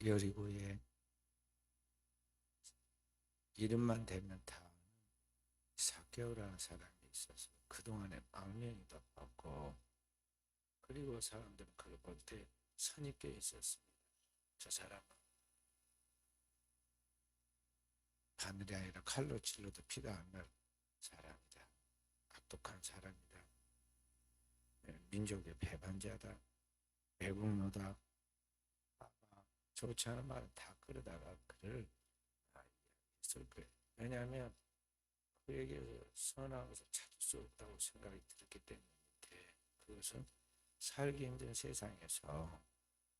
여리고에 이름만 대면 다 삭개오라는 사람이 있어서 그동안에 망명이도 받고, 그리고 사람들은 그걸 볼 때 선입견이 있었습니다. 저 사람은 바늘이 아니라 칼로 찔러도 피가 안 날 사람이다. 악독한 사람이다. 민족의 배반자다. 매국노다. 좋지 않은 말은 다 끌어다가 그를 이야기했을 거예요. 왜냐하면 그에게 선한 것을 찾을 수 없다고 생각이 들었기 때문인데, 그것은 살기 힘든 세상에서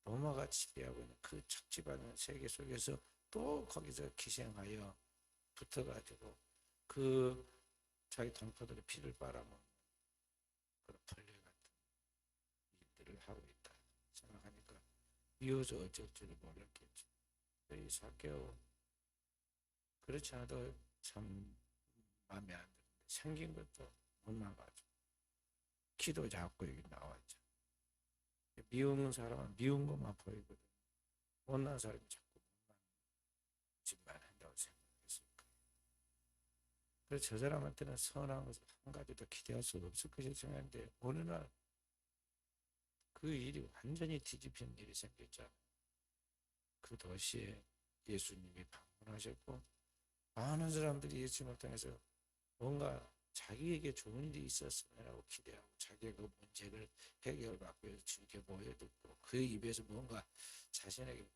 로마가 지배하고 있는 그 척지받은 세계 속에서 또 거기서 기생하여 붙어가지고 그 자기 동포들의 피를 빨아먹는 그런 벌레 같은 일들을 하고 있다 생각하니까 미워서 어쩔 줄을 몰랐겠죠. 이 삭개오, 그렇지 않아도 참 마음에 안 드는데 생긴 것도 못난 거죠. 키도 작고 여기 나왔죠. 미운 사람은 미운 것만 보이거든. 못난 사람이 자꾸 못난 짓만 한다고 생각했을 거예요. 그래서 저 사람한테는 선한 것을 한 가지도 기대할 수 없을 것이 생각했는데, 어느 날 그 일이 완전히 뒤집힌 일이 생겼잖아요. 그 도시에 예수님이 방문하셨고, 많은 사람들이 예수님을 통해서 뭔가 자기에게 좋은 일이 있었으면 기대하고 자기의 그 문제를 해결받고 해서 주님께 모여듣고 그 입에서 뭔가 자신에게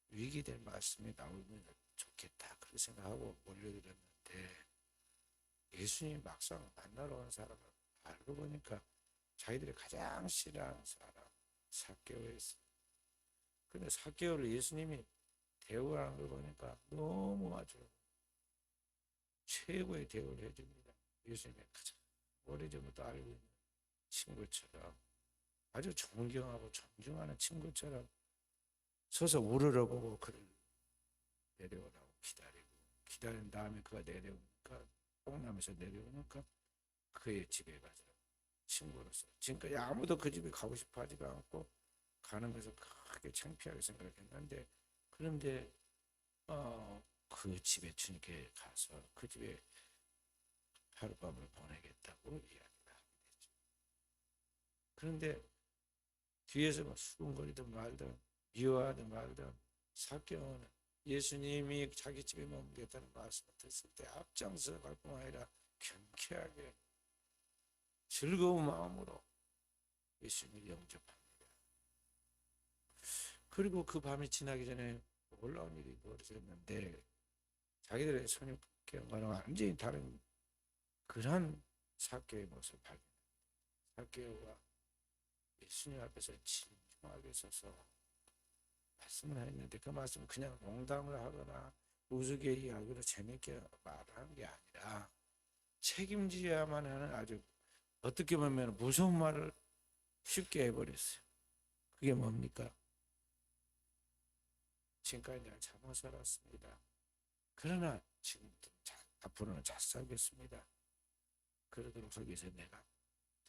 위기될 말씀이 나오면 좋겠다 그렇게 생각하고 몰려들었는데, 예수님이 막상 만나러 온 사람을 알고 보니까 자기들이 가장 싫어하는 사람 삭개오였어요. 근데 삭개오를 예수님이 대우하는 걸 보니까 너무 아주 최고의 대우를 해줍니다. 예수님의 가장 오래전부터 알고 있는 친구처럼, 아주 존경하고 존중하는 친구처럼 서서 우러러보고 그를 내려오라고 기다린 다음에 그가 내려오니까, 뽕나면서 내려오니까 그의 집에 가서 친구로서, 지금까지 아무도 그 집에 가고 싶어 하지가 않고 가는 것을 크게 창피하게 생각했는데, 그런데 그 집에 주님께 가서 그 집에 하룻밤을 보내겠다고 이야기를 하게 됐죠. 그런데 뒤에서 막 수군거리든 말든 미워하든 말든 삭개오는 예수님이 자기 집에 머물겠다는 말씀을 듣을 때 앞장서 갈 뿐만 아니라 경쾌하게 즐거운 마음으로 예수님을 영접합니다. 그리고 그 밤이 지나기 전에 놀라운 일이 벌어졌는데, 자기들의 선입견과는 완전히 다른 그런 삭개오의 모습을 발견합니다. 삭개오가 예수님 앞에서 진중하게 서서 말씀을 했는데, 그 말씀은 그냥 농담을 하거나 우스갯이하거나 재밌게 말하는 게 아니라 책임져야만 하는 아주 어떻게 보면 무서운 말을 쉽게 해버렸어요. 그게 뭡니까? 지금까지 내가 잘못 살았습니다. 그러나 지금부터 앞으로는 잘 살겠습니다. 그러도록 하기 위해서 내가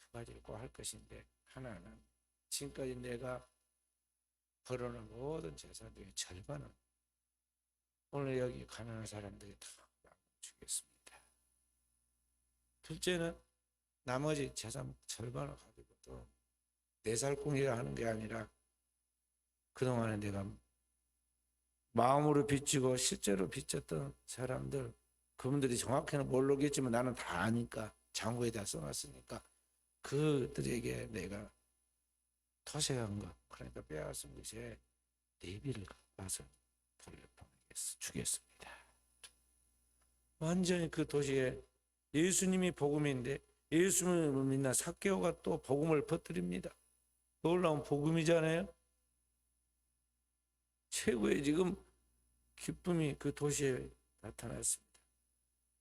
두 가지를 꼭 할 것인데, 하나는 지금까지 내가 벌어놓은 모든 재산 중에 절반은 오늘 여기 가난한 사람들이 다 주겠습니다. 둘째는 나머지 재산 절반을 가지고도 내 살궁리를 하는 게 아니라 그동안에 내가 마음으로 빚지고 실제로 빚졌던 사람들, 그분들이 정확히는 모르겠지만 나는 다 아니까 장부에다 써놨으니까 그들에게 내가 토색한 것, 그러니까 빼앗은 것에 내비를 갚아서 주겠습니다. 완전히 그 도시에 예수님이 복음인데, 예수님을 믿는 삭개오가 또 복음을 퍼뜨립니다. 놀라운 복음이잖아요. 최고의 지금 기쁨이 그 도시에 나타났습니다.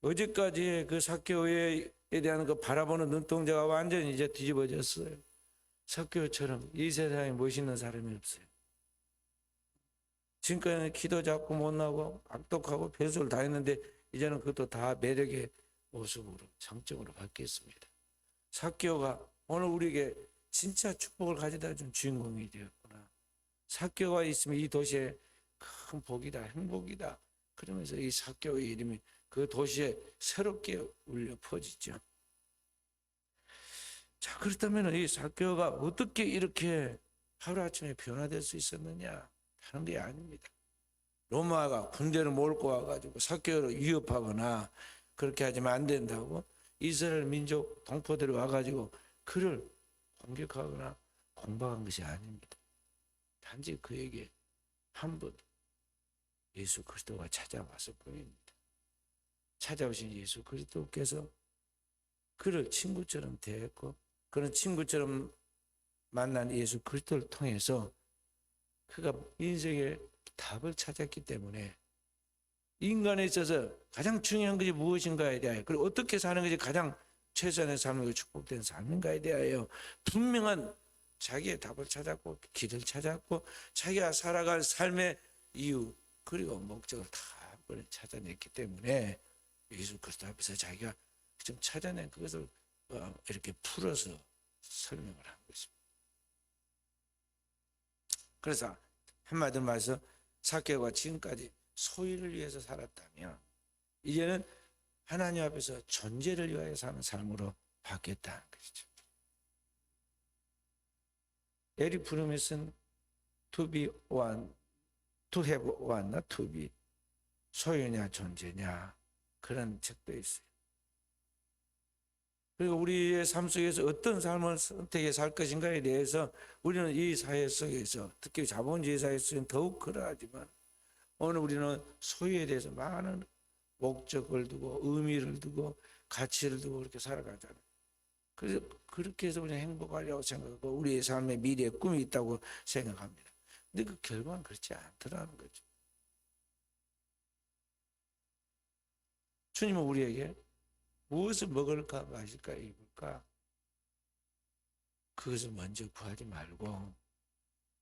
어제까지의 그 삭개오에 대한 그 바라보는 눈동자가 완전히 이제 뒤집어졌어요. 삭개오처럼 이 세상에 멋있는 사람이 없어요. 지금까지는 키도 작고 못나고 악독하고 별소를 다 했는데, 이제는 그것도 다 매력의 모습으로 장점으로 바뀌었습니다. 삭개오가 오늘 우리에게 진짜 축복을 가져다 준 주인공이 되었구나. 삭개오가 있으면 이 도시에 큰 복이다, 행복이다. 그러면서 이 삭개오의 이름이 그 도시에 새롭게 울려 퍼지죠. 자, 그렇다면 이 삭개오가 어떻게 이렇게 하루아침에 변화될 수 있었느냐 하는 게 아닙니다. 로마가 군대를 몰고 와가지고 삭개오를 위협하거나 그렇게 하지면 안 된다고 이스라엘 민족 동포들이 와가지고 그를 공격하거나 공박한 것이 아닙니다. 단지 그에게 한 번 예수 그리스도가 찾아왔을 뿐입니다. 찾아오신 예수 그리스도께서 그를 친구처럼 대했고 그런 친구처럼 만난 예수 그리스도를 통해서 그가 인생의 답을 찾았기 때문에 인간에 있어서 가장 중요한 것이 무엇인가에 대하여 그리고 어떻게 사는 것이 가장 최선의 삶이고 축복된 삶인가에 대하여 분명한 자기의 답을 찾았고 길을 찾았고 자기가 살아갈 삶의 이유 그리고 목적을 다 한 번에 찾아냈기 때문에 예수 그리스도 앞에서 자기가 좀 찾아낸 그것을 이렇게 풀어서 설명을 한 것입니다. 그래서 한마디로 말해서 삭개오가 지금까지 소유를 위해서 살았다면 이제는 하나님 앞에서 존재를 위하여 사는 삶으로 바뀌었다는 것이죠. 에릭 프룸이 쓴 To be one, to have one, to be 소유냐 존재냐 그런 책도 있어요. 그리고 우리의 삶 속에서 어떤 삶을 선택해 살 것인가에 대해서 우리는 이 사회 속에서 특히 자본주의 사회 속에서는 더욱 그러하지만 오늘 우리는 소유에 대해서 많은 목적을 두고 의미를 두고 가치를 두고 그렇게 살아가잖아요. 그래서 그렇게 해서 우리는 행복하려고 생각하고 우리의 삶의 미래에 꿈이 있다고 생각합니다. 근데 그 결과는 그렇지 않더라는 거죠. 주님은 우리에게 무엇을 먹을까 마실까 입을까 그것을 먼저 구하지 말고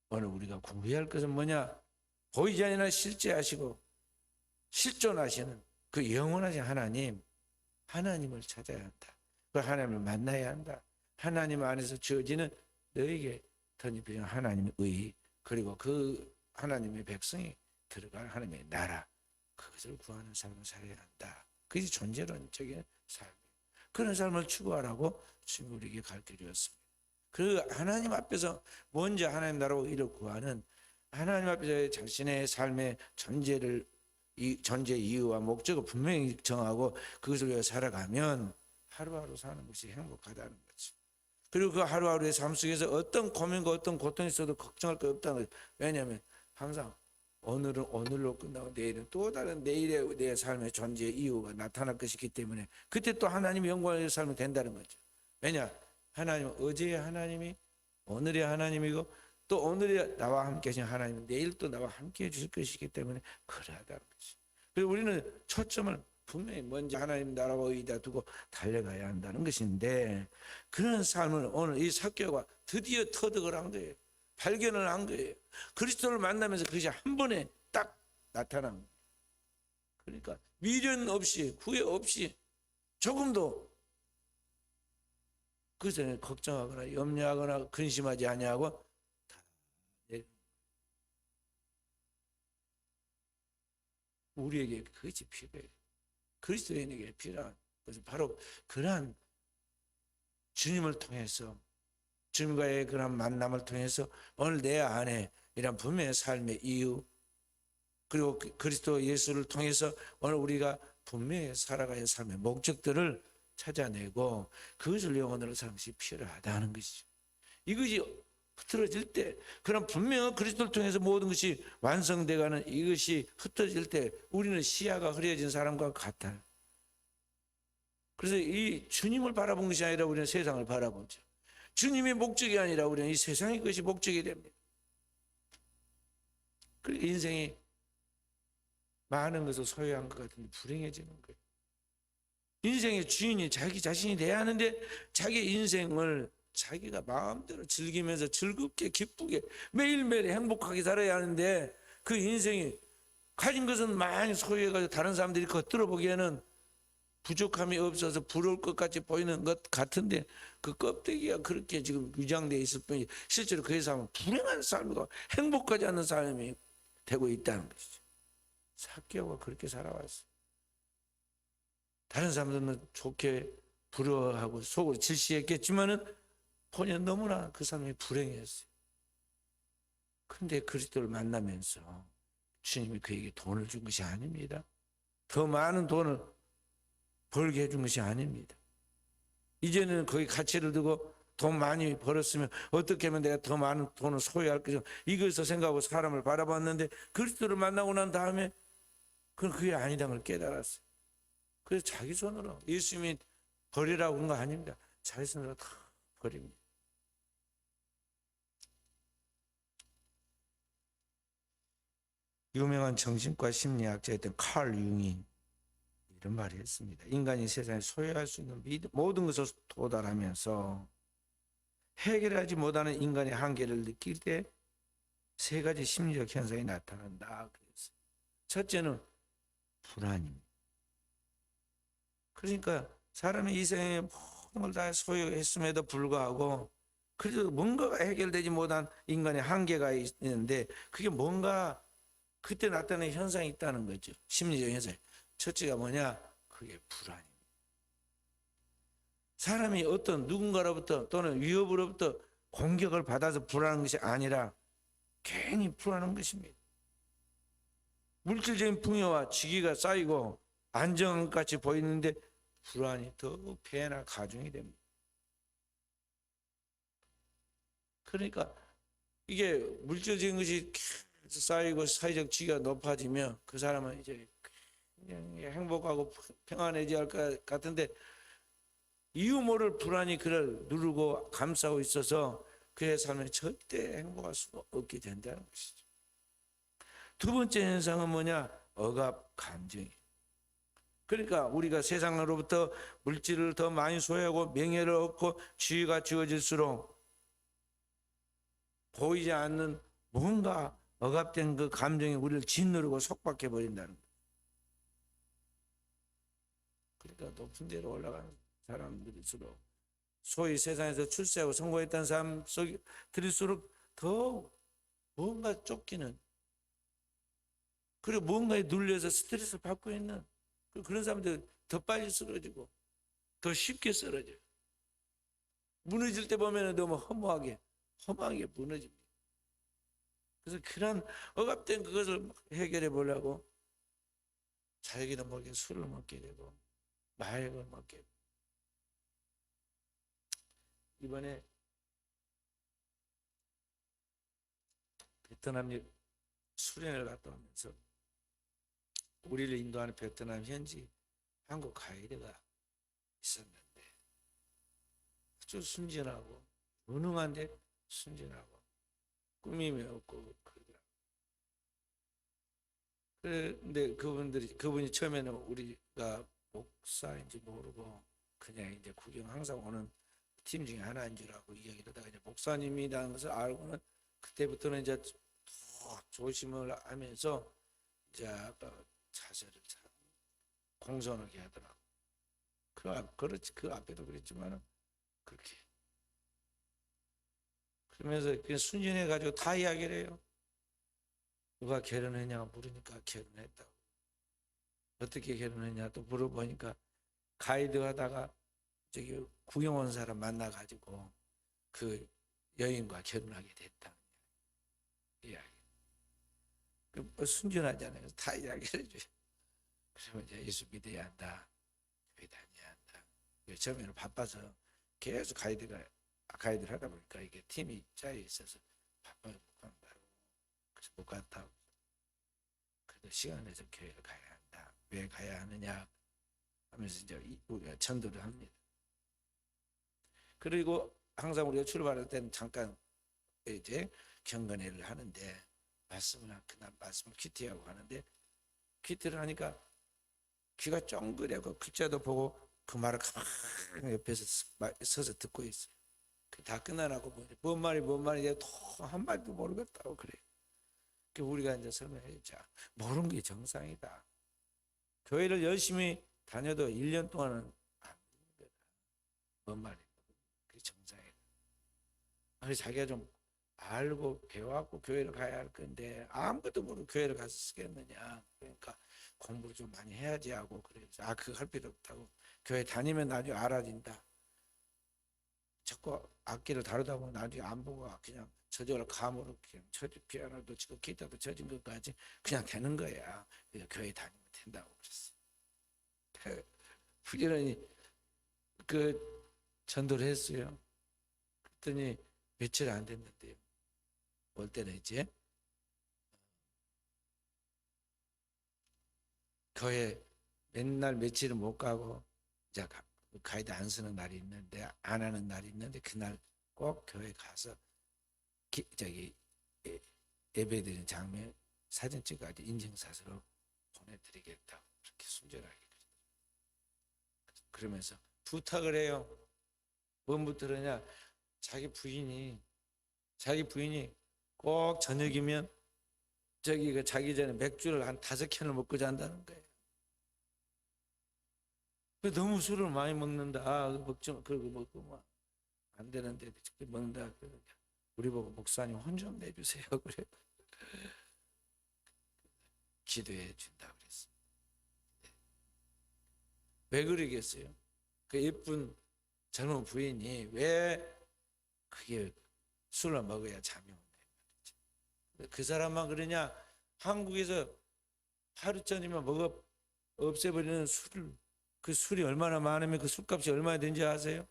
오늘 우리가 구해야 할 것은 뭐냐? 보이지 않으나 실제하시고 실존하시는 그 영원하신 하나님을 찾아야 한다. 그 하나님을 만나야 한다. 하나님 안에서 주어지는 너에게 덧입혀진 하나님의 의 그리고 그 하나님의 백성이 들어갈 하나님의 나라 그것을 구하는 삶을 살아야 한다. 그것이 존재론적인 삶이에요. 그런 삶을 추구하라고 주님 우리에게 가르쳐 주었습니다. 그 하나님 앞에서 먼저 하나님 나라와 의를 구하는 하나님 앞에서 자신의 삶의 존재 이유와 목적을 분명히 정하고 그것을 위해 살아가면 하루하루 사는 것이 행복하다는 거죠. 그리고 그 하루하루의 삶 속에서 어떤 고민과 어떤 고통이 있어도 걱정할 것 없다는 거죠. 왜냐하면 항상 오늘은 오늘로 끝나고 내일은 또 다른 내일의 내 삶의 존재의 이유가 나타날 것이기 때문에 그때 또 하나님의 영광을 살면 된다는 거죠. 왜냐? 하나님은 어제의 하나님이 오늘의 하나님이고 또 오늘에 나와 함께 하신 하나님은 내일 또 나와 함께 해주실 것이기 때문에 그러하다는 거죠. 그리고 우리는 초점을 분명히 먼저 하나님 나라와 의에다 두고 달려가야 한다는 것인데 그런 삶을 오늘 이 삭개오가 드디어 터득을 한 거예요. 발견을 한 거예요. 그리스도를 만나면서 그것이 한 번에 딱 나타난 거예요. 그러니까 미련 없이 후회 없이 조금도 그것을 걱정하거나 염려하거나 근심하지 아니하고 우리에게 그것이 필요해요. 그리스도인에게 필요한 것은 바로 그러한 주님을 통해서 주님과의 그런 만남을 통해서 오늘 내 안에 이런 분명한 삶의 이유 그리고 그리스도 예수를 통해서 오늘 우리가 분명히 살아가야 할 삶의 목적들을 찾아내고 그것을 영원으로 사는 것이 필요하다는 것이죠. 이것이 흐트러질 때 그런 분명한 그리스도를 통해서 모든 것이 완성되가는 이것이 흩어질 때 우리는 시야가 흐려진 사람과 같아요. 그래서 이 주님을 바라본 것이 아니라 우리는 세상을 바라보죠. 주님의 목적이 아니라 우리는 이 세상의 것이 목적이 됩니다. 그리고 인생이 많은 것을 소유한 것 같은데 불행해지는 거예요. 인생의 주인이 자기 자신이 돼야 하는데 자기 인생을 자기가 마음대로 즐기면서 즐겁게 기쁘게 매일매일 행복하게 살아야 하는데 그 인생이 가진 것은 많이 소유해가지고 다른 사람들이 겉들어 보기에는 부족함이 없어서 부러울 것 같이 보이는 것 같은데 그 껍데기가 그렇게 지금 위장되어 있을 뿐이지 실제로 그 삶은 불행한 삶이고 행복하지 않는 삶이 되고 있다는 것이죠. 삭개오가 그렇게 살아왔어요. 다른 사람들은 좋게 부러워하고 속으로 질시했겠지만은 본인 너무나 그 사람이 불행했어요. 그런데 그리스도를 만나면서 주님이 그에게 돈을 준 것이 아닙니다. 더 많은 돈을 벌게 해준 것이 아닙니다. 이제는 거기 가치를 두고 돈 많이 벌었으면 어떻게 하면 내가 더 많은 돈을 소유할 것인가 이것을 생각하고 사람을 바라봤는데 그리스도를 만나고 난 다음에 그게 아니라는 걸 깨달았어요. 그래서 자기 손으로 예수님이 버리라고 한 거 아닙니다. 자기 손으로 다 버립니다. 유명한 정신과 심리학자였던 칼 융이 이런 말을 했습니다. 인간이 세상에 소유할 수 있는 모든 것을 도달하면서 해결하지 못하는 인간의 한계를 느낄 때 세 가지 심리적 현상이 나타난다. 그랬어요. 첫째는 불안입니다. 그러니까 사람이 이 생에 모든 걸 다 소유했음에도 불구하고 그래도 뭔가가 해결되지 못한 인간의 한계가 있는데 그게 뭔가 그때 나타나는 현상이 있다는 거죠. 심리적 현상. 첫째가 뭐냐? 그게 불안입니다. 사람이 어떤 누군가로부터 또는 위협으로부터 공격을 받아서 불안한 것이 아니라 괜히 불안한 것입니다. 물질적인 풍요와 지기가 쌓이고 안정감같이 보이는데 불안이 더욱 폐나 가중이 됩니다. 그러니까 이게 물질적인 것이 계속 쌓이고 사회적 지위가 높아지면 그 사람은 이제 행복하고 평안해져야 할 것 같은데 이유 모를 불안이 그를 누르고 감싸고 있어서 그의 삶에 절대 행복할 수가 없게 된다는 것이죠. 두 번째 현상은 뭐냐? 억압 감정이에요. 그러니까 우리가 세상으로부터 물질을 더 많이 소유하고 명예를 얻고 지위가 주어질수록 보이지 않는 뭔가 억압된 그 감정이 우리를 짓누르고 속박해 버린다는 거예요. 그러니까 높은 데로 올라가는 사람들일수록 소위 세상에서 출세하고 성공했다는 사람들일수록 더 뭔가 쫓기는 그리고 뭔가에 눌려서 스트레스를 받고 있는 그런 사람들 더 빨리 쓰러지고 더 쉽게 쓰러져요. 무너질 때 보면 너무 허무하게 무너집니다. 그래서 그런 억압된 그것을 해결해 보려고 자기도 모르게 술을 먹게 되고 마약을 먹게 되고 이번에 베트남 수련을 갔다 오면서 우리를 인도하는 베트남 현지 한국 가이드가 있었는데 아주 순진하고 무능한데 순진하고 꾸밈이 없고 그러더라고요. 그런데 그분이 처음에는 우리가 목사인지 모르고 그냥 이제 구경 항상 오는 팀 중에 하나인 줄 알고 이야기하다가 이제 목사님이라는 것을 알고는 그때부터는 이제 더 조심을 하면서 이제 아까 자세를 잘 공손하게 하더라고. 그렇지 그 앞에도 그랬지만은 그렇게 그러면서 그냥 순진해 가지고 다 이야기를 해요. 누가 결혼했냐고 물으니까 결혼했다고. 어떻게 결혼했냐 또 물어보니까 가이드 하다가 저기 구경 온 사람 만나 가지고 그 여인과 결혼하게 됐다. 이야기. 뭐 순진하잖아요. 다 이야기를 해줘요. 그러면 이제 예수 믿어야 한다. 교회 다녀야 한다. 처음에는 바빠서 계속 가이드를 하다 보니까 이게 팀이 짜여 있어서 바빠서 못 간다고. 그래서 못 갔다고. 그래도 시간 내서 교회를 가야 한다. 왜 가야 하느냐 하면서 이제 우리가 전도를 합니다. 그리고 항상 우리가 출발할 때는 잠깐 이제 경건회를 하는데 그날 말씀을 큐티하고 하는데 큐티를 하니까 귀가 쫑그려고 글자도 보고 그 말을 가만히 옆에서 서서 듣고 있어요. 다 끝나고 보니 뭔 말이 또 한마디도 모르겠다고 그래요. 우리가 이제 설명해 자 모르는 게 정상이다. 교회를 열심히 다녀도 1년 동안은 안 되는 거다. 뭔 말이야? 그게 정상이다. 그래서 자기가 좀 알고 배워갖고 교회를 가야 할 건데 아무것도 모르고 교회를 가서 쓰겠느냐. 그러니까 공부를 좀 많이 해야지 하고 그래서 그거 할 필요 없다고. 교회 다니면 나중에 알아진다. 자꾸 악기를 다루다 보면 나중에 안 보고 그냥 저절로 감으로 그냥 피아노도 치고 기타도 쳐진 것까지 그냥 되는 거야. 그래서 교회 다니면 된다고 그랬어. 부지런히 그 전도를 했어요. 그랬더니 며칠 안 됐는데요. 올 때는 이제 교회 맨날 며칠은 못 가고 이제 가이드 안 쓰는 날이 있는데 안 하는 날이 있는데 그날 꼭 교회 가서 예배 드리는 장면 사진 찍어가지고 인증사서로 보내드리겠다고 그렇게 순전하게 그러면서 부탁을 해요. 뭔 부탁을 하냐. 자기 부인이 꼭 저녁이면 자기 전에 맥주를 한 5캔을 먹고 잔다는 거예요. 너무 술을 많이 먹는다. 먹지 그러고 먹고 뭐 안 되는데 먹는다. 우리 보고 목사님 혼 좀 내주세요. 그래. 기도해 준다 그랬어. 왜 그러겠어요? 그 예쁜 젊은 부인이 왜 그게 술을 먹어야 잠이 온다 말이지. 그 사람만 그러냐? 한국에서 하루 전이면 먹어 없애버리는 그 술이 얼마나 많으면 그 술값이 얼마나 되는지 아세요?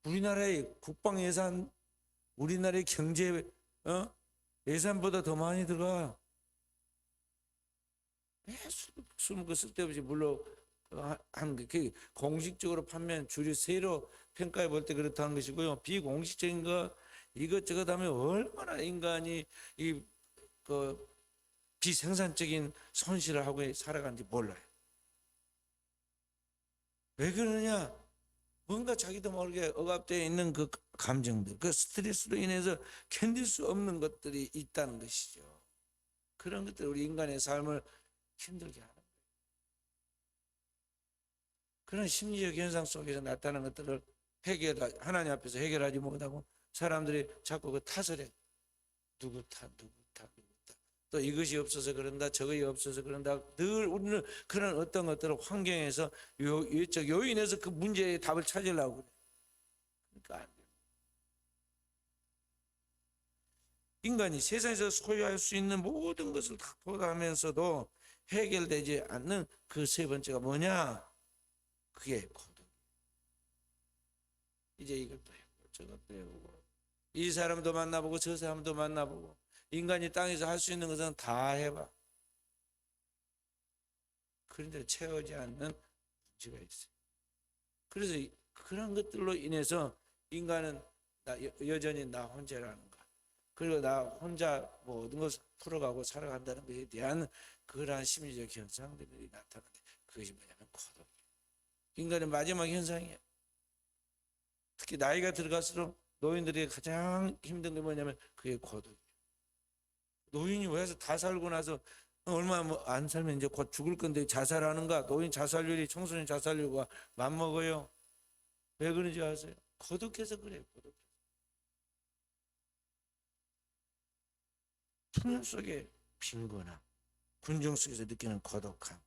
우리나라의 국방 예산, 우리나라의 경제 예산보다 더 많이 들어가. 왜 술 먹고 쓸데없이 물로 그 공식적으로 판매한 주류 세로 평가해 볼 때 그렇다는 것이고요. 비공식적인 거 이것저것 하면 얼마나 인간이 그 비생산적인 손실을 하고 살아가는지 몰라요. 왜 그러냐? 뭔가 자기도 모르게 억압되어 있는 그 감정들, 그 스트레스로 인해서 견딜 수 없는 것들이 있다는 것이죠. 그런 것들 우리 인간의 삶을 힘들게 하는 거예요. 그런 심리적 현상 속에서 나타나는 것들을 하나님 앞에서 해결하지 못하고 사람들이 자꾸 그 탓을 해. 누구 탓. 또 이것이 없어서 그런다, 저것이 없어서 그런다. 늘 우리는 그런 어떤 것들을 환경에서 요인에서 그 문제의 답을 찾으려고 그래. 그러니까 안 돼. 인간이 세상에서 소유할 수 있는 모든 것을 다 포함하면서도 해결되지 않는 그 세 번째가 뭐냐? 그게 고독. 이제 이것도 해보고 저것도 해보고 이 사람도 만나보고 저 사람도 만나보고 인간이 땅에서 할 수 있는 것은 다 해봐. 그런데 채우지 않는 문제가 있어요. 그래서 그런 것들로 인해서 인간은 여전히 나 혼자라는 거. 그리고 나 혼자 모든 것을 풀어가고 살아간다는 것에 대한 그러한 심리적 현상들이 나타나는데 그것이 뭐냐면 고독. 인간의 마지막 현상이에요. 특히 나이가 들어갈수록 노인들이 가장 힘든 게 뭐냐면 그게 고독이에요. 노인이 왜 다 살고 나서 얼마 안 살면 이제 곧 죽을 건데 자살하는가? 노인 자살률이 청소년 자살률과 맞먹어요. 왜 그런지 아세요? 고독해서 그래요. 고독해서. 풍요 속에 빈곤함, 군중 속에서 느끼는 고독함,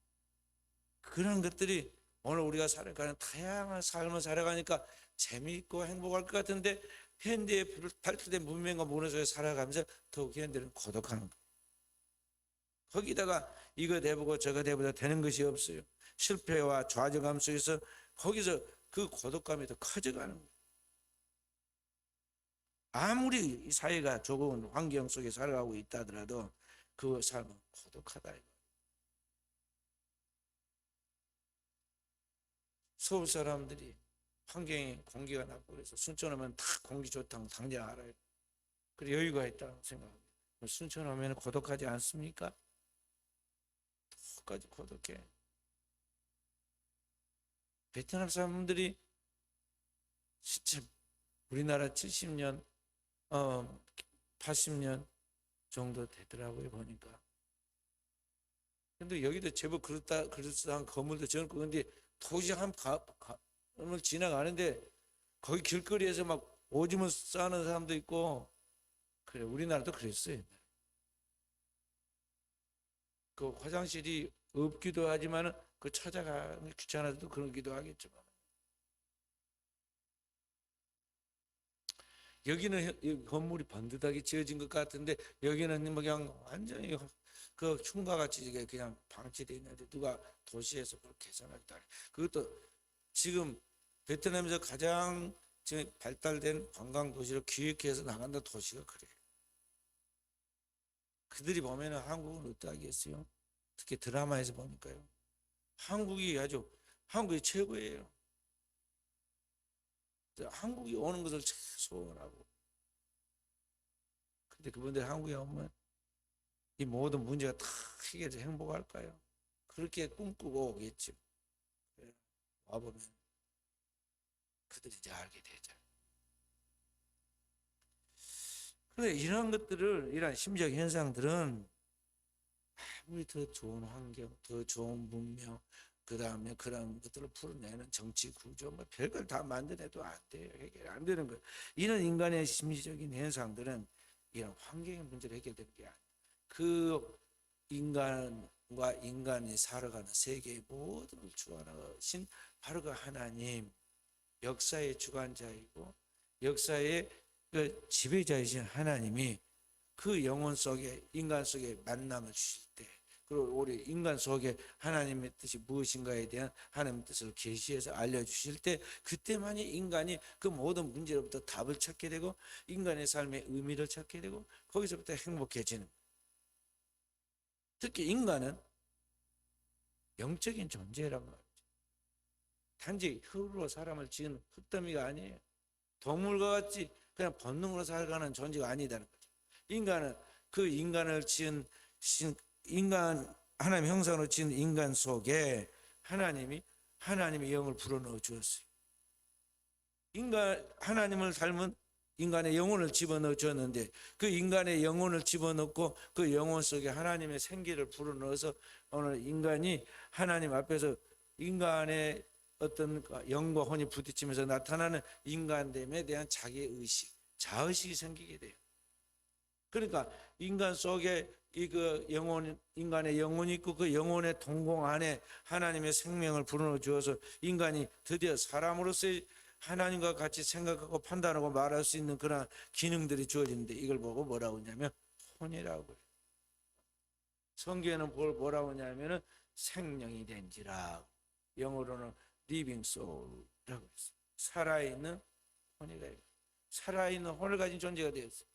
그런 것들이 오늘 우리가 살아가는 다양한 삶을 살아가니까 재미있고 행복할 것 같은데 현대의 발달된 문명과 문화 속에 살아가면서 더욱 현대는 고독한 거예요. 거기다가 이거 해보고 저거 해보자 되는 것이 없어요. 실패와 좌절감 속에서 거기서 그 고독감이 더 커져가는 거예요. 아무리 이 사회가 좋은 환경 속에 살아가고 있다 하더라도 그 삶은 고독하다. 서울 사람들이 환경이 공기가 나쁘고 그래서 순천 오면 다 공기 좋다고 당장 알아요. 그리고 여유가 있다고 생각합니다. 순천 오면 고독하지 않습니까? 똑같이 고독해. 베트남 사람들이 진짜 우리나라 70년 80년 정도 되더라고요 보니까. 근데 여기도 제법 그럴듯한 건물도 지었고 근데 도시 한 건물 지나가는데 거기 길거리에서 막 오줌을 싸는 사람도 있고 그래, 우리나라도 그랬어요. 그 화장실이 없기도 하지만 그 찾아가기 귀찮아도 그러기도 하겠지만, 여기는 이 건물이 번듯하게 지어진 것 같은데 여기는 뭐 그냥 완전히 그 흉가 같이 그냥 방치되어 있는데 누가 도시에서 그걸 개선하기도 하네. 그것도 지금 베트남에서 가장 지금 발달된 관광 도시로 기획해서 나간다 도시가 그래. 그들이 보면은 한국은 어떠하겠어요? 특히 드라마에서 보니까요. 한국이 최고예요. 한국이 오는 것을 소원하고. 근데 그분들 한국에 오면 이 모든 문제가 다 해결해서 행복할까요? 그렇게 꿈꾸고 오겠죠. 와보면 그들이 이제 알게 되죠. 그런데 이런 것들을, 이런 심리적 현상들은 아무리 더 좋은 환경, 더 좋은 문명, 그 다음에 그런 것들을 풀어내는 정치 구조, 뭐 별걸 다 만들어내도 안 돼요. 해결 안 되는 거예요. 이런 인간의 심리적인 현상들은 이런 환경의 문제로 해결되는 게 아니에요. 그 인간과 인간이 살아가는 세계의 모든 걸 주관하신 바로 그 하나님, 역사의 주관자이고 역사의 그 지배자이신 하나님이 그 영혼 속에, 인간 속에 만남을 주실 때, 그리고 우리 인간 속에 하나님의 뜻이 무엇인가에 대한 하나님의 뜻을 계시해서 알려주실 때, 그때만이 인간이 그 모든 문제로부터 답을 찾게 되고 인간의 삶의 의미를 찾게 되고 거기서부터 행복해지는. 특히 인간은 영적인 존재란 말이죠. 단지 흙으로 사람을 지은 흙더미가 아니에요. 동물과 같이 그냥 본능으로 살아가는 존재가 아니다는 거죠. 인간은 그 인간을 지은 인간, 하나님 형상으로 지은 인간 속에 하나님의 영을 불어넣어 주었어요. 하나님을 닮은 인간의 영혼을 집어넣어 줬는데, 그 인간의 영혼을 집어넣고 그 영혼 속에 하나님의 생기를 불어넣어서 오늘 인간이 하나님 앞에서 인간의 어떤 영과 혼이 부딪히면서 나타나는 인간됨에 대한 자기의 의식, 자의식이 생기게 돼요. 그러니까 인간 속에 인간의 영혼이 있고 그 영혼의 동공 안에 하나님의 생명을 불어넣어 주어서 인간이 드디어 사람으로서의 하나님과 같이 생각하고 판단하고 말할 수 있는 그런 기능들이 주어지는데, 이걸 보고 뭐라고 하냐면 혼이라고 그래요. 성경에는 뭐라고 하냐면은 생명이 된지라, 영어로는 living soul이라고 했어요. 살아있는 혼이라. 살아있는 혼을 가진 존재가 되었어요.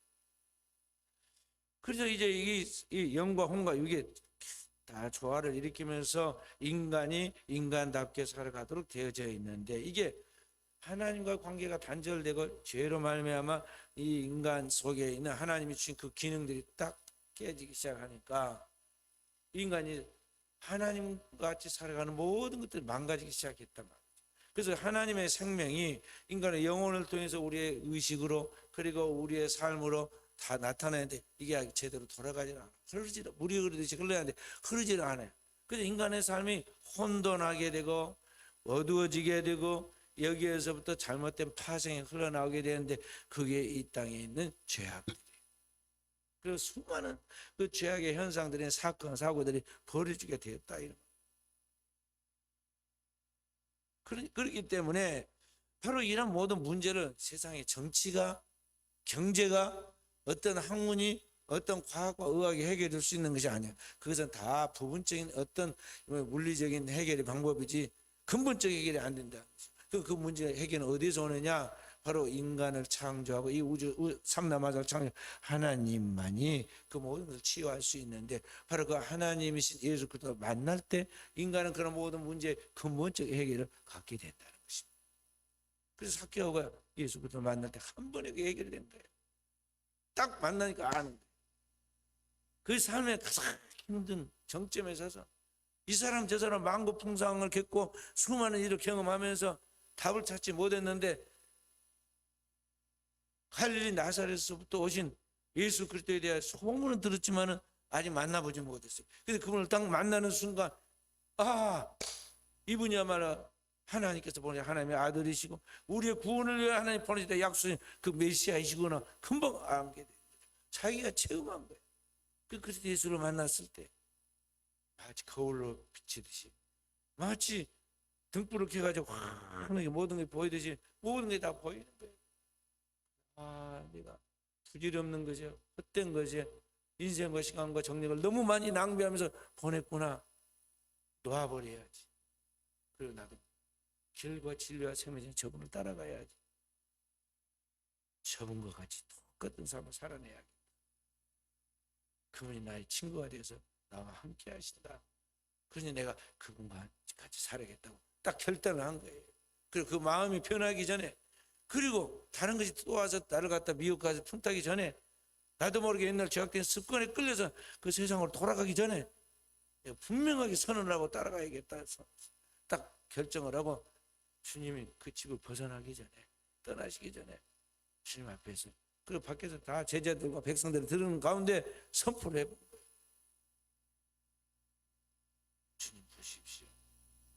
그래서 이제 이 영과 혼과 이게 다 조화를 일으키면서 인간이 인간답게 살아가도록 되어져 있는데, 이게 하나님과 관계가 단절되고 죄로 말미암아 이 인간 속에 있는 하나님이 주신 그 기능들이 딱 깨지기 시작하니까 인간이 하나님과 같이 살아가는 모든 것들이 망가지기 시작했단 말이에요. 그래서 하나님의 생명이 인간의 영혼을 통해서 우리의 의식으로 그리고 우리의 삶으로 다 나타나는데, 이게 제대로 돌아가지는 않아요. 물이 흐르듯이 흘러야 하는데 흐르지를 않아요. 그래서 인간의 삶이 혼돈하게 되고 어두워지게 되고 여기에서부터 잘못된 파생이 흘러나오게 되는데, 그게 이 땅에 있는 죄악들이에요. 그리고 수많은 그 죄악의 현상들인 사건 사고들이 벌어지게 되었다, 이런. 그렇기 때문에 바로 이런 모든 문제를 세상의 정치가, 경제가, 어떤 학문이, 어떤 과학과 의학이 해결될 수 있는 것이 아니야. 그것은 다 부분적인 어떤 물리적인 해결의 방법이지 근본적 해결이 안 된다는 거죠. 그 문제 해결은 어디서 오느냐? 바로 인간을 창조하고 이 우주 삼라만상을 창조 하나님만이 그 모든 것을 치유할 수 있는데, 바로 그 하나님이신 예수 그리스도를 만날 때 인간은 그런 모든 문제의 근본적 해결을 갖게 된다는 것입니다. 그래서 삭개오가 예수 그리스도를 만날 때 한 번에 해결이 된 거예요. 딱 만나니까 아는 거예요. 그 삶의 가장 힘든 정점에 서서 이 사람 저 사람 만고풍상을 겪고 수많은 일을 경험하면서 답을 찾지 못했는데, 갈릴리 나사렛에서부터 오신 예수 그리스도에 대한 소문은 들었지만은 아직 만나보지 못했어요. 그래서 그분을 딱 만나는 순간, 이분이야말로 하나님께서 보내 하나님의 아들이시고 우리의 구원을 위해 하나님 보내시다 약속하신 그 메시아이시구나 금방 알게 돼요. 자기가 체험한 거예요. 그 그리스도 예수를 만났을 때 마치 거울로 비치듯이, 마치 등불을 켜가지고 환하게 모든 게 보이듯이 모든 게 다 보이는 거예요. 아, 내가 부질이 없는 거죠. 헛된 거죠. 인생과 시간과 정력을 너무 많이 낭비하면서 보냈구나. 놓아버려야지. 그리고 나도 길과 진리와 생명의 저분을 따라가야지. 저분과 같이 똑같은 삶을 살아내야겠다. 그분이 나의 친구가 되어서 나와 함께 하신다. 그러니 내가 그분과 같이 살아야겠다고 딱 결단을 한 거예요. 그리고 그 마음이 변하기 전에, 그리고 다른 것이 또 와서 나를 갖다 미혹해서 틈타기 전에, 나도 모르게 옛날 죄악된 습관에 끌려서 그 세상으로 돌아가기 전에 내가 분명하게 선언을 하고 따라가야겠다 해서 딱 결정을 하고, 주님이 그 집을 벗어나기 전에, 떠나시기 전에 주님 앞에서, 그리고 밖에서 다 제자들과 백성들이 들은 가운데 선포를 해본 거예요. 주님 보십시오.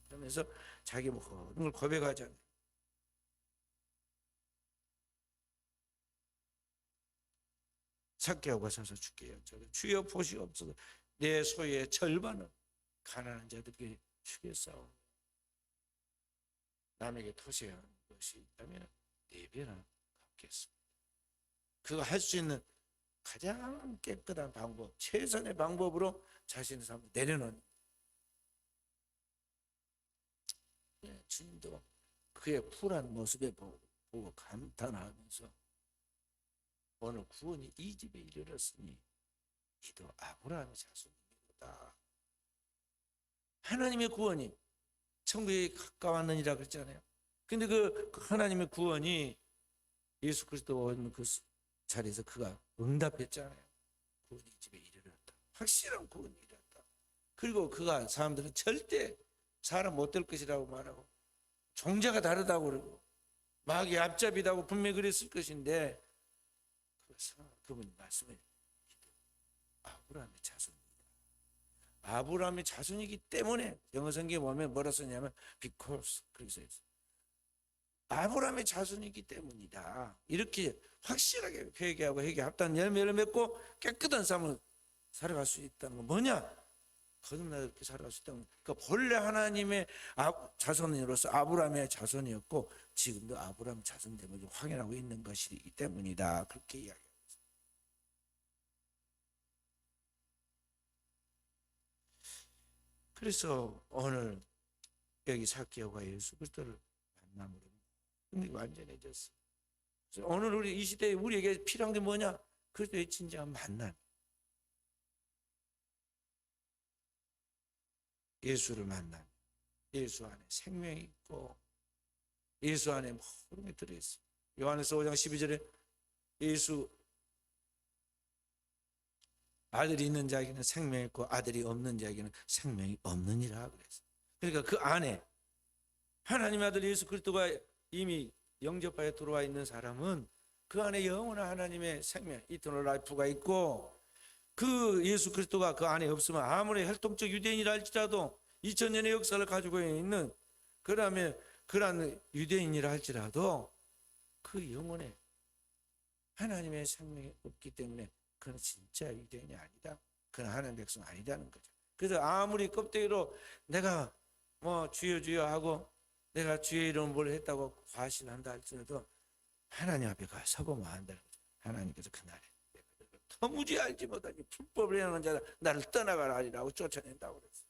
그러면서 자기 모든 걸 고백하잖아요. 삭개오가 서서 주께 여쭤요. 주여 보시옵소서. 내 소유의 절반은 가난한 자들에게 주겠사오니 남에게 토시하는 것이 있다면 4배나 갚겠습니다. 그거 할 수 있는 가장 깨끗한 방법, 최선의 방법으로 자신의 삶을 내려놓는. 주님도 그의 쿨한 모습에 보고 감탄하면서 오늘 구원이 이 집에 이르렀으니 이도 아브라함의 자손이다. 하나님의 구원이 천국에 가까웠느니라 그랬잖아요. 근데 그 하나님의 구원이 예수 그리스도가 있는 그 자리에서 그가 응답했잖아요. 구원이 이 집에 이르렀다. 확실한 구원이 이르렀다. 그리고 그가 사람들은 절대 사람 못 될 것이라고 말하고 종자가 다르다고 그러고 마귀의 앞잡이다고 분명히 그랬을 것인데, 그분이 말씀해 아브라함의 자손입니다. 아브라함의 자손이기 때문에 영어 성경에 보면 뭐라 쓰냐면 because, 그래서 아브라함의 자손이기 때문이다. 이렇게 확실하게 회개하고 회개 합당한 열매를 맺고 깨끗한 삶을 살아갈 수 있다는 건 뭐냐? 거듭나 이렇게 살아갈 수 있다는 건, 그러니까 본래 하나님의 자손으로서 아브라함의 자손이었고 지금도 아브라함의 자손됨을 확인하고 있는 것이기 때문이다. 그렇게 이야기합니다. 그래서 오늘 여기 삭개오가 예수 그리스도를 만남으로 완전해졌어요. 그래서 오늘 우리 이 시대에 우리에게 필요한 게 뭐냐? 그리스도의 진정한 만남. 예수를 만나면 예수 안에 생명이 있고 예수 안에 모든 게 들어있어요. 요한에서 5장 12절에 예수 아들이 있는 자에게는 생명이 있고 아들이 없는 자에게는 생명이 없느니라 그랬어요. 그러니까 그 안에 하나님의 아들 예수 그리스도가 이미 영접하여 들어와 있는 사람은 그 안에 영원한 하나님의 생명, 이터널 라이프가 있고, 그 예수 그리스도가 그 안에 없으면 아무리 혈통적 유대인이라 할지라도 2000년의 역사를 가지고 있는 그러한 유대인이라 할지라도 그 영혼에 하나님의 생명이 없기 때문에 그는 진짜 유대인이 아니다. 그는 하나님의 백성 아니다는 거죠. 그래서 아무리 껍데기로 내가 뭐 주여 주여 하고 내가 주의 이름을 뭘 했다고 과신한다 할지라도 하나님 앞에 가 서보면 안다는 거죠. 하나님께서 그날에 도무지 알지 못하니 불법을 행하는 자가 나를 떠나가라 하리라고 쫓아낸다고 그랬어요.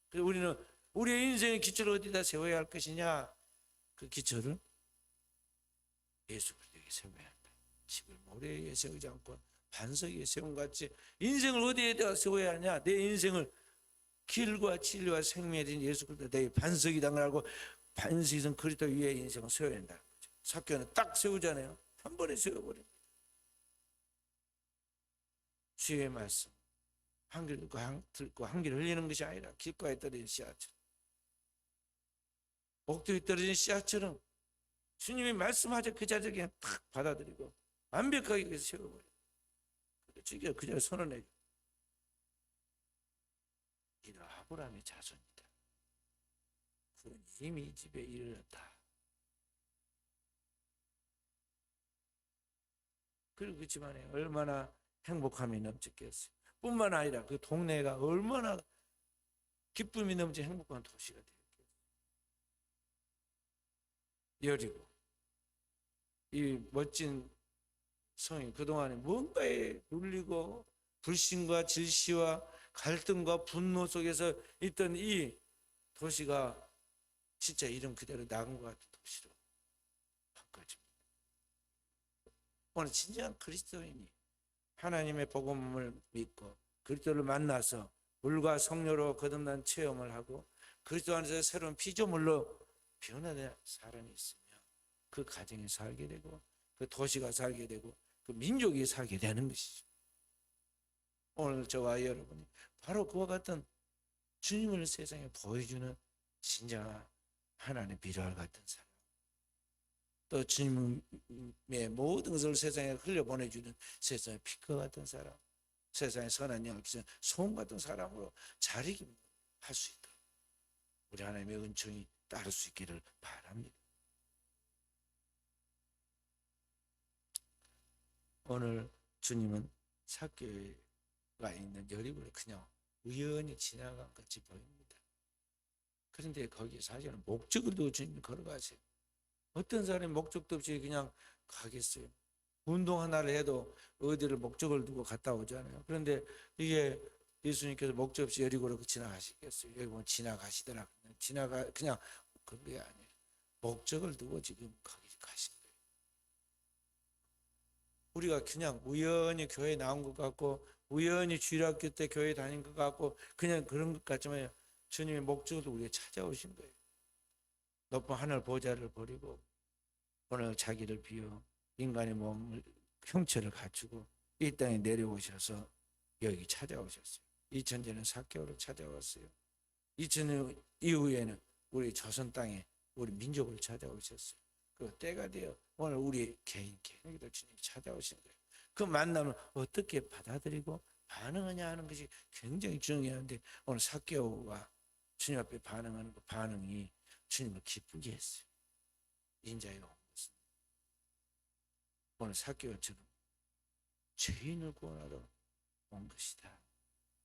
그래서 우리는 우리의 인생의 기초를 어디다 세워야 할 것이냐? 그 기초를 예수 그리스도에게 세워야 한다. 집을 모래 위에 세우지 않고 반석 위에 세운 같이 인생을 어디에다 세워야 하냐? 내 인생을 길과 진리와 생명이 된 예수 그리스도 내 반석이다 알고 반석이던 그리스도 위에 인생을 세워야 한다는 거죠. 삭개오는 딱 세우잖아요. 한 번에 세워버립니다. 주의 말씀 한 귀를 듣고 한 귀를 흘리는 것이 아니라 길가에 떨어진 씨앗처럼, 옥토에 떨어진 씨앗처럼 주님이 말씀하자 그 자리를 그냥 탁 받아들이고 완벽하게 세워버려요. 주기가 그 자리에 선언해요. 이는 아브라함의 자손이다. 그는 이미 이 집에 이르렀다. 그리고 그 집안에 얼마나 행복함이 넘쳤겠어요. 뿐만 아니라 그 동네가 얼마나 기쁨이 넘치 행복한 도시가 되었겠어요. 여리고 이 멋진 성이 그동안에 뭔가에 눌리고 불신과 질시와 갈등과 분노 속에서 있던 이 도시가 진짜 이름 그대로 나간 것 같은 도시로 바꿔집니다. 오늘 진정한 그리스도인이 하나님의 복음을 믿고 그리스도를 만나서 물과 성령으로 거듭난 체험을 하고 그리스도 안에서 새로운 피조물로 변화된 사람이 있으며 그 가정이 살게 되고 그 도시가 살게 되고 그 민족이 살게 되는 것이죠. 오늘 저와 여러분이 바로 그와 같은 주님을 세상에 보여주는 진정한 하나님의 비료와 같은 사람, 또 주님의 모든 것을 세상에 흘려보내주는 세상의 빛과 같은 사람, 세상의 선한 영을 비추는 소금 같은 사람으로 자리할 수 있도록 우리 하나님의 은총이 따를 수 있기를 바랍니다. 오늘 주님은 삭개가 있는 여리고를 그냥 우연히 지나간 것이 보입니다. 그런데 거기 사실은 목적을 두고 주님이 걸어가세요. 어떤 사람이 목적도 없이 그냥 가겠어요. 운동 하나를 해도 어디를 목적을 두고 갔다 오잖아요. 그런데 이게 예수님께서 목적 없이 여리고로 지나가시겠어요? 여기 보면 지나가시더라. 그냥 그런 게 아니에요. 목적을 두고 지금 거기 가신 거예요. 우리가 그냥 우연히 교회 나온 것 같고 우연히 주일학교 때 교회 다닌 것 같고 그냥 그런 것 같지만 주님의 목적으로 우리가 찾아오신 거예요. 높은 하늘 보좌를 버리고 오늘 자기를 비워 인간의 몸을 형체를 갖추고 이 땅에 내려오셔서 여기 찾아오셨어요. 2000년은 삭개오로 찾아왔어요. 2000년 이후에는 우리 조선 땅에 우리 민족을 찾아오셨어요. 그 때가 되어 오늘 우리 개인에게도 주님이 찾아오신 거예요. 그 만남을 어떻게 받아들이고 반응하냐 하는 것이 굉장히 중요한데 오늘 삭개오가 주님 앞에 반응하는 그 반응이 주님을 기쁘게 했어요. 인자에 온 것은 오늘 삭개오처럼 죄인을 구원하러 온 것이다.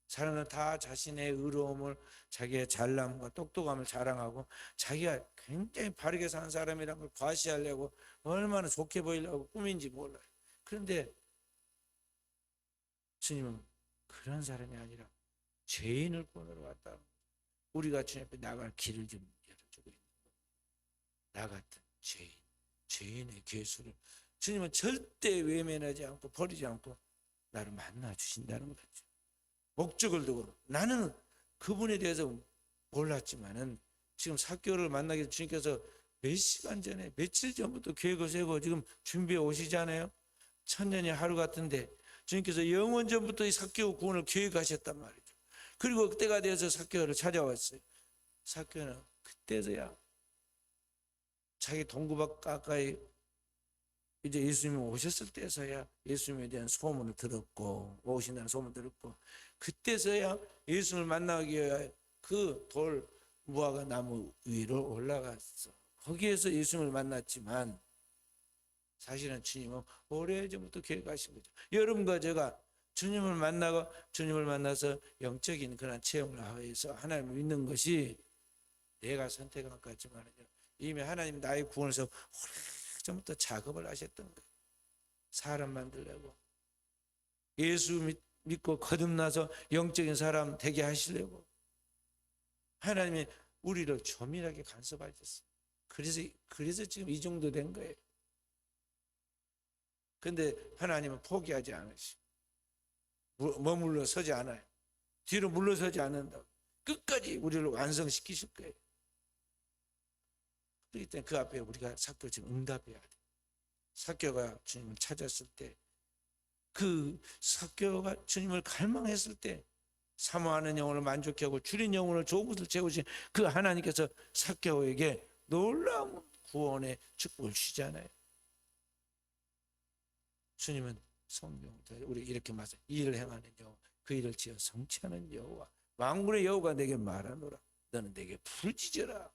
사람은 다 자신의 의로움을, 자기의 잘남과 똑똑함을 자랑하고 자기가 굉장히 바르게 산 사람이라는 걸 과시하려고 얼마나 좋게 보이려고 꾸민지 몰라요. 그런데 주님은 그런 사람이 아니라 죄인을 구원하러 왔다. 우리가 주님 앞에 나갈 길을 좀 열어주고 있는 거예요. 나 같은 죄인, 죄인의 괴수를 주님은 절대 외면하지 않고 버리지 않고 나를 만나 주신다는 거죠. 목적을 두고 나는 그분에 대해서 몰랐지만은 지금 삭개오를 만나기 전에 주님께서 몇 시간 전에 며칠 전부터 계획을 세고 지금 준비해 오시잖아요. 천년이 하루 같은데 주님께서 영원 전부터 이 삭개오 구원을 계획하셨단 말이죠. 그리고 그때가 되어서 삭개오를 찾아왔어요. 삭개오는 그때서야 자기 동구밭 가까이 이제 예수님이 오셨을 때서야 예수님에 대한 소문을 들었고 오신다는 소문을 들었고 그때서야 예수님을 만나기 위해 그 돌 무화과 나무 위로 올라갔어. 거기에서 예수님을 만났지만 사실은 주님은 오래전부터 계획하신 거죠. 여러분과 제가 주님을 만나고 주님을 만나서 영적인 그런 체험을 하여서 하나님을 믿는 것이 내가 선택한 것 같지만 이미 하나님 나의 구원에서 오래전부터 작업을 하셨던 거예요. 사람 만들려고 예수 믿고 거듭나서 영적인 사람 되게 하시려고 하나님이 우리를 조밀하게 간섭하셨어요. 그래서 지금 이 정도 된 거예요. 그런데 하나님은 포기하지 않으시고 머물러 서지 않아요. 뒤로 물러서지 않는다고 끝까지 우리를 완성시키실 거예요. 그렇기 때문에 그 앞에 우리가 삭개오 지금 응답해야 돼요. 삭개오가 주님을 찾았을 때 그 삭개오가 주님을 갈망했을 때 사모하는 영혼을 만족하고 줄인 영혼을 좋은 것을 채우신 그 하나님께서 삭개오에게 놀라운 구원의 축복을 주시잖아요. 주님은 성경 우리 이렇게 말해서 일을 행하는 여호와 그 일을 지어 성취하는 여호와 만군의 여호와가 내게 말하노라 너는 내게 부르짖어라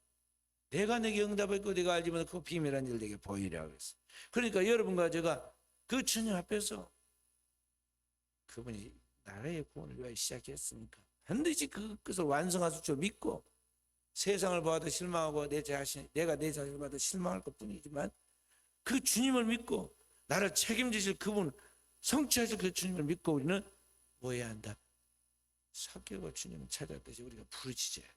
내가 내게 응답했고 내가 알지만 그 비밀한 일 내게 보이라 그랬어요. 그러니까 여러분과 제가 그 주님 앞에서 그분이 나라의 구원을 위하여 시작했으니까 반드시 그것을 완성하실 줄 믿고 세상을 봐도 실망하고 내가 내 자신을 봐도 실망할 것뿐이지만 그 주님을 믿고 나를 책임지실 그분, 성취하실 그 주님을 믿고 우리는 뭐 해야 한다? 삭개와 주님을 찾았듯이 우리가 부르짖어야 돼.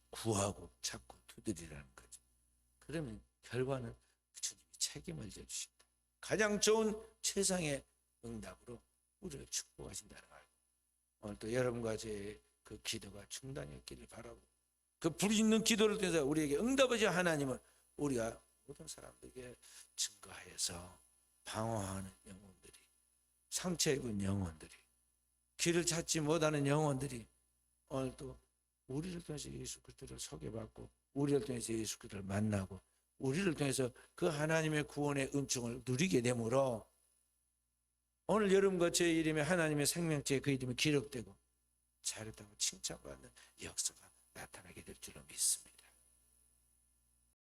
구하고 찾고 두드리라는 거죠. 그러면 결과는 주님이 책임을 져주신다. 가장 좋은 최상의 응답으로 우리를 축복하신다는 말. 오늘 또 여러분과 제 그 기도가 중단이 없기를 바라고 그 불이 있는 기도를 통해서 우리에게 응답하신 하나님을 우리가 모든 사람들에게 증거하여서 방황하는 영혼들이, 상처 입은 영혼들이, 길을 찾지 못하는 영혼들이 오늘 또 우리를 통해서 예수 그리스도를 소개받고 우리를 통해서 예수 그리스도를 만나고 우리를 통해서 그 하나님의 구원의 은총을 누리게 되므로 오늘 여러분과 제 이름에 하나님의 생명체에 그 이름이 기록되고 잘했다고 칭찬받는 역사가